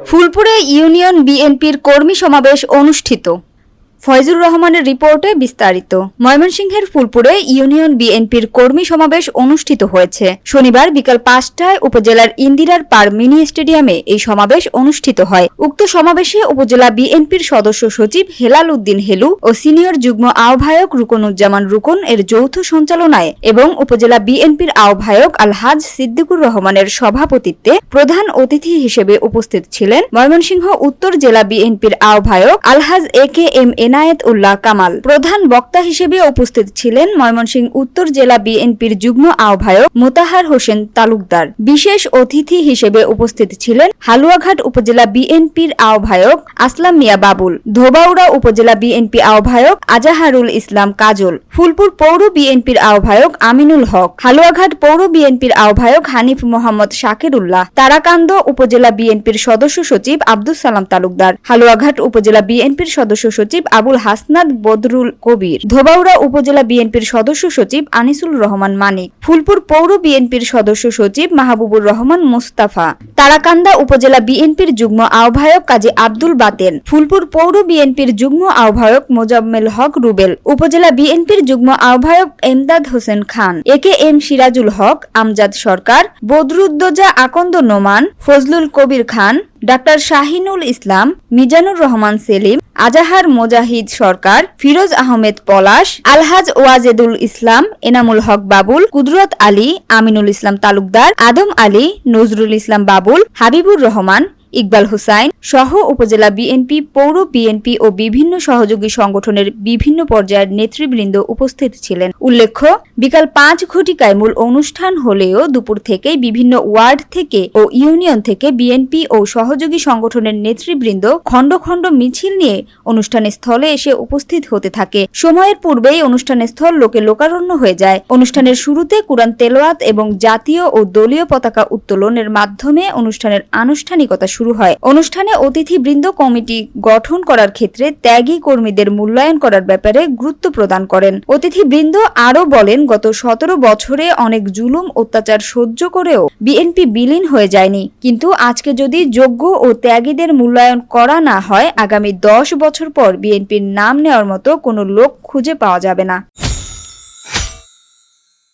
ফুলপুরে union বিএনপির কর্মী সমাবেশ অনুষ্ঠিত। ফয়জুর রহমানের রিপোর্টে বিস্তারিত। ময়মনসিংহের ফুলপুরে ইউনিয়ন বিএনপির কর্মী সমাবেশ অনুষ্ঠিত হয়েছে। শনিবার বিকাল ৫টায় উপজেলার ইন্দিরার পার মিনি স্টেডিয়ামে এই সমাবেশ অনুষ্ঠিত হয়। উক্ত সমাবেশে উপজেলা বিএনপির সদস্য সচিব হেলাল উদ্দিন হেলু ও সিনিয়র যুগ্ম আহ্বায়ক রুকনুজ্জামান রুকন এর যৌথ সঞ্চালনায় এবং উপজেলা বিএনপির আহ্বায়ক আলহাজ সিদ্দিকুর রহমানের সভাপতিত্বে প্রধান অতিথি হিসেবে উপস্থিত ছিলেন ময়মনসিংহ উত্তর জেলা বিএনপির আহ্বায়ক আলহাজ এ.কে.এম. এনায়েত উল্লাহ কামাল। প্রধান বক্তা হিসেবে উপস্থিত ছিলেন ময়মনসিংহ উত্তর জেলা বিএনপির যুগ্ম আহ্বায়ক মোতাহার হোসেন তালুকদার। বিশেষ অতিথি হিসেবে উপস্থিত ছিলেন হালুয়াঘাট উপজেলা বিএনপির আহ্বায়ক আসলাম মিয়া বাবুল, ধোবাউড়া উপজেলা বিএনপি আহ্বায়ক আজাহারুল ইসলাম কাজল, ফুলপুর পৌর বিএনপির আহ্বায়ক আমিনুল হক, হালুয়াঘাট পৌর বিএনপির আহ্বায়ক হানিফ মোহাম্মদ শাকিরুল্লাহ, তারাকান্দ উপজেলা বিএনপির সদস্য সচিব আব্দুস সালাম তালুকদার, হালুয়াঘাট উপজেলা বিএনপির সদস্য সচিব আবুল হাসনাত বদরুল কবির, ধোবাউড়া উপজেলা বিএনপির সদস্য সচিব আনিসুল রহমান মানিক, ফুলপুর পৌর বিএনপির সদস্য সচিব মাহবুবুর রহমান মোস্তাফা, তারাকান্দা উপজেলা বিএনপির যুগ্ম আহ্বায়ক কাজী আব্দুল বাতেন, ফুলপুর পৌর বিএনপির যুগ্ম আহ্বায়ক মোজাম্মেল হক রুবেল, উপজেলা বিএনপির যুগ্ম আহ্বায়ক এমদাদ হোসেন খান, এ.কে.এম. সিরাজুল হক, আমজাদ সরকার, বদরুদ্দোজা আকন্দ নোমান, ফজলুল কবির খান, ডাক্তার শাহিনুল ইসলাম, মিজানুর রহমান সেলিম, আজাহার মোজাহিদ সরকার, ফিরোজ আহমেদ পলাশ, আলহাজ ওয়াজেদুল ইসলাম, এনামুল হক বাবুল, কুদরত আলী, আমিনুল ইসলাম তালুকদার, আদম আলী, নজরুল ইসলাম বাবুল, হাবিবুর রহমান, ইকবাল হুসাইন সহ উপজেলা বিএনপি, পৌর বিএনপি ও বিভিন্ন সহযোগী সংগঠনের বিভিন্ন পর্যায়ের নেতৃবৃন্দ উপস্থিত ছিলেন। উল্লেখ্য, বিকাল ৫ ঘটিকায় মূল অনুষ্ঠান হলেও দুপুর থেকেই বিভিন্ন ওয়ার্ড থেকে ও ইউনিয়ন থেকে বিএনপি ও সহযোগী সংগঠনের নেতৃবৃন্দ খণ্ড খণ্ড মিছিল নিয়ে অনুষ্ঠানের স্থলে এসে উপস্থিত হতে থাকে। সময়ের পূর্বেই অনুষ্ঠানের স্থল লোকে লোকারণ্য হয়ে যায়। অনুষ্ঠানের শুরুতে কুরআন তেলাওয়াত এবং জাতীয় ও দলীয় পতাকা উত্তোলনের মাধ্যমে অনুষ্ঠানের আনুষ্ঠানিকতা শুরু হয়। অনুষ্ঠানে অতিথিবৃন্দ কমিটি গঠন করার ক্ষেত্রে ত্যাগী কর্মীদের মূল্যায়ন করার ব্যাপারে গুরুত্ব প্রদান করেন। অতিথিবৃন্দ আরও বলেন, গত ১৭ বছরে অনেক জুলুম অত্যাচার সহ্য করেও বিএনপি বিলীন হয়ে যায়নি, কিন্তু আজকে যদি যোগ্য ও ত্যাগীদের মূল্যায়ন করা না হয়, আগামী ১০ বছর পর বিএনপির নাম নেওয়ার মতো কোনো লোক খুঁজে পাওয়া যাবে না।